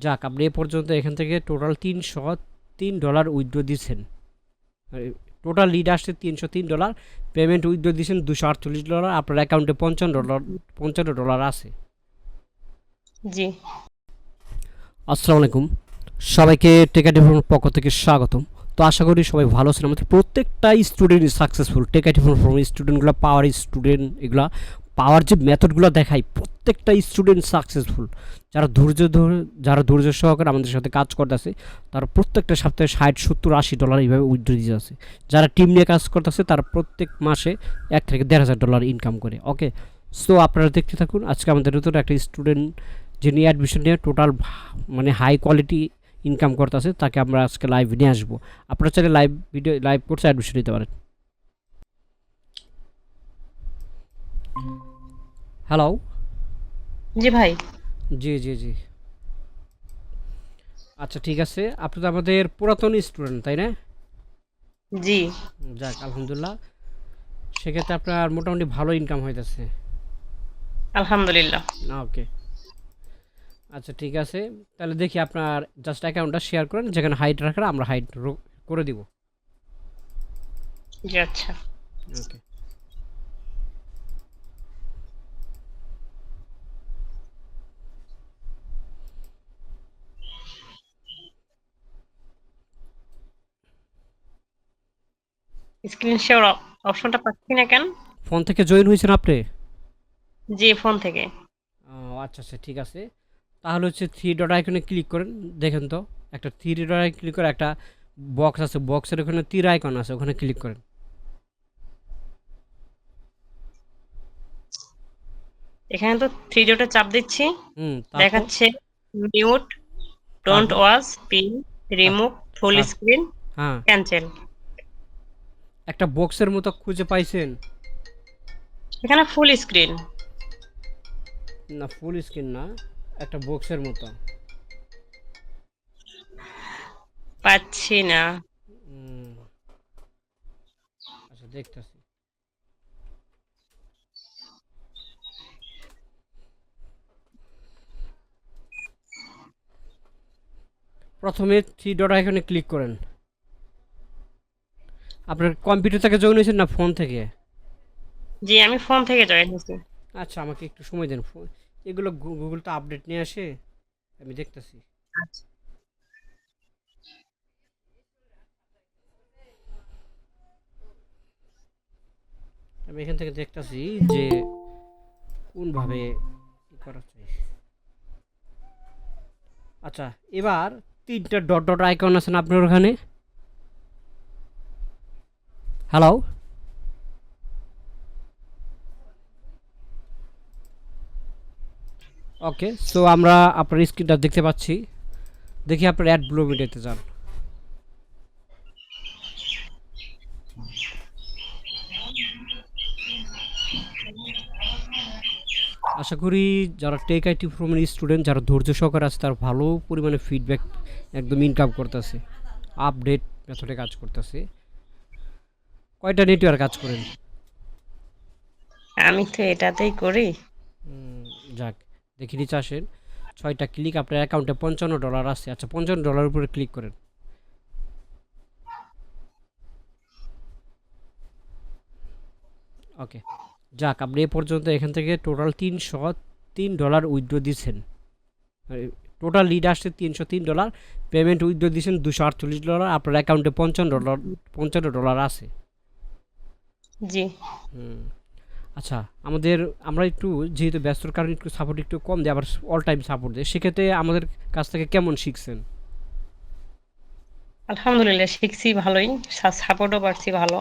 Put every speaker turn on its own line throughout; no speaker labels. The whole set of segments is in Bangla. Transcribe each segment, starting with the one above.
যাক, আপনি এ পর্যন্ত এখান থেকে টোটাল $303 উইথড্র দিচ্ছেন। টোটাল লিড আসছে $303, পেমেন্ট উইথড্র দিচ্ছেন $248, আপনার অ্যাকাউন্টে $55 আছে।
জি।
আসসালামু আলাইকুম, সবাইকে টেকাটি ফোনের পক্ষ থেকে স্বাগতম। তো আশা করি সবাই ভালো আছেন। আমাদের প্রত্যেকটা স্টুডেন্টই সাকসেসফুল। টেকাটি ফোন স্টুডেন্টগুলো পাওয়ার স্টুডেন্ট, এগুলা পাওয়ার যে মেথডগুলো দেখায় প্রত্যেকটা স্টুডেন্ট সাকসেসফুল। যারা ধৈর্য সহকারে আমাদের সাথে কাজ করতেছে তারা প্রত্যেকটা সপ্তাহে $60, 70, $80 এইভাবে উইথড্র দিতে আছে। যারা টিম নিয়ে কাজ করতেছে তারা প্রত্যেক মাসে $1,000 থেকে $1,500 ইনকাম করে। ওকে, সো আপনারা দেখতে থাকুন। আজকে আমাদের নতুন একটা স্টুডেন্ট যিনি অ্যাডমিশন নিয়ে টোটাল মানে হাই কোয়ালিটি ইনকাম করতেছে, তাকে আমরা আজকে লাইভ নিয়ে আসবো। আপনারা চাইলে লাইভ কোর্সে অ্যাডমিশন নিতে পারেন। হ্যালো।
জি ভাই।
জি জি জি। আচ্ছা ঠিক আছে, আপনি তো আমাদের পুরাতন স্টুডেন্ট, তাই না?
জি।
যাক আলহামদুলিল্লাহ, সেক্ষেত্রে আপনার মোটামুটি ভালো ইনকাম হইতেছে।
আলহামদুলিল্লাহ।
ওকে, আচ্ছা ঠিক আছে, তাহলে দেখি আপনার জাস্ট অ্যাকাউন্টটা শেয়ার করেন, যেখানে হাইট রাখার আমরা হাইট করে দিব।
জি আচ্ছা।
ওকে,
স্ক্রিন শেয়ার অপশনটা পাচ্ছি না কেন?
ফোন থেকে জয়েন হয়েছেন আপনি?
জি, ফোন থেকে।
ও আচ্ছা আচ্ছা ঠিক আছে, তাহলে হচ্ছে থ্রি ডট আইকনে ক্লিক করেন। দেখেন তো, একটা থ্রি ডট আইকনে ক্লিক করে একটা বক্স আছে, বক্সের ওখানে তীর আইকন আছে, ওখানে ক্লিক করেন।
এখানে তো থ্রি ডটে চাপ দিচ্ছি,
তারপর
দেখাচ্ছে মিউট, ডোন্ট
তারপর
ওয়াচ, পিন,
তার
রিমুভ, ফুল
তার
স্ক্রিন,
হ্যাঁ,
ক্যান্সেল।
একটা বক্সের মতো খুঁজে পাইছেন?
এখানে ফুল স্ক্রিন
না, ফুল স্ক্রিন না, একটা বক্সের মতো।
পাচ্ছি না।
উম, আচ্ছা দেখতেছি। প্রথমে থ্রি ডট আইকনে ক্লিক করেন। আপনার কম্পিউটার থেকে জয়েন হয়েছেন না ফোন থেকে?
জি, আমি ফোন থেকে জয়েন হয়েছি।
আচ্ছা, আমাকে একটু সময় দেন। এগুলো গুগল তো আপডেট নিয়ে আসে, আমি দেখতেছি।
আচ্ছা।
আমি এখান থেকে দেখতেছি যে কোনভাবে করা চাই। আচ্ছা, এবার তিনটা ডট ডট আইকন আছে না আপনার ওখানে? হ্যালো। ওকে, সো আমরা আপনার স্ক্রিনটা দেখতে পাচ্ছি। দেখি আপনার অ্যাড ব্লু মিডিয়াতে যান। আশা করি যারা টেক আইটি ফ্রমের স্টুডেন্ট, যারা ধৈর্য সহকারে আছে, তার ভালো পরিমাণে ফিডব্যাক একদম ইনকাম করতেছে, আপডেট মেথডে কাজ করতেছে। কয়টা নেটওয়ার্ক কাজ করেন?
আমি তো এটাতেই করি।
যাক, দেখি নিচে আসেন। 6টা ক্লিক, আপনার অ্যাকাউন্টে $55 আছে। আচ্ছা, $55 উপরে ক্লিক করেন। ওকে, যাক, আপনি এ পর্যন্ত এখান থেকে টোটাল $303 উইথড্র দিচ্ছেন। টোটাল লিড আসছে $303, পেমেন্ট উইথড্র দিচ্ছেন $248, আপনার অ্যাকাউন্টে $55 আছে।
জি।
হুম, আচ্ছা, আমরা একটু যেহেতু ব্যস্তর কারণে একটু সাপোর্ট একটু কম দেয়, আবার অল টাইম সাপোর্ট দেয়, সেক্ষেত্রে আমাদের কাছ থেকে কেমন শিখছেন?
আলহামদুলিল্লাহ, শিখছি ভালোই, সাপোর্টও পাচ্ছি ভালো।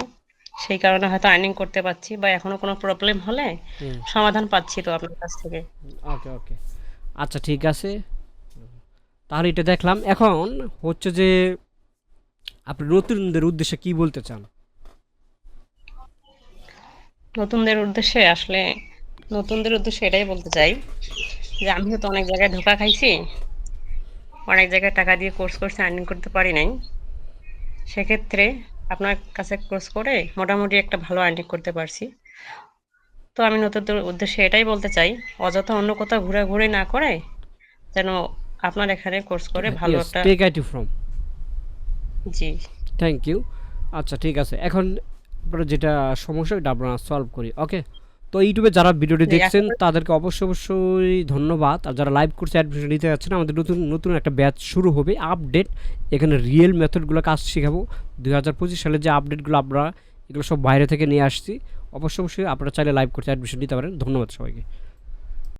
সেই কারণে হয়তো আর্নিং করতে পারছি, বা এখনো কোনো প্রবলেম হলে
হুম,
সমাধান পাচ্ছি তো আপনার কাছ থেকে।
ওকে ওকে, আচ্ছা ঠিক আছে, তাহলে এটা দেখলাম। এখন হচ্ছে যে আপনি নতুনদের উদ্দেশ্যে কি বলতে চান?
নতুনদের উদ্দেশ্যে এটাই বলতে চাই যে আমি হয়তো অনেক জায়গায় ধোকা খাইছি, অনেক জায়গায় টাকা দিয়ে কোর্স করছি, আর্নিং করতে পারি নাই। সেক্ষেত্রে আপনার কাছে কোর্স করে মোটামুটি একটা ভালো আর্নিং করতে পারছি। তো আমি নতুনদের উদ্দেশ্যে এটাই বলতে চাই, অযথা অন্য কোথাও ঘোরাঘুরি না করে যেন আপনার এখানে কোর্স করে ভালো
ইয়েস,
একটা
টেক আইটি ফ্রম।
জি।
Thank you. আচ্ছা ঠিক আছে, এখন আপনারা যেটা সমস্যা ওটা আমরা সলভ করি, ওকে? তো ইউটিউবে যারা ভিডিওটি
জি, আশা
দেখছেন
করি
তাদেরকে অবশ্যই ধন্যবাদ। আর যারা লাইভ কোর্সে অ্যাডমিশন নিতে যাচ্ছেন, আমাদের নতুন নতুন একটা ব্যাচ শুরু হবে, আপডেট। এখানে রিয়েল মেথডগুলো কাজ শেখাবো। 2025 সালে যে আপডেটগুলো আমরা এগুলো সব বাইরে থেকে নিয়ে আসছি। অবশ্যই আপনারা চাইলে লাইভ কোর্সে অ্যাডমিশন নিতে পারেন। ধন্যবাদ সবাইকে।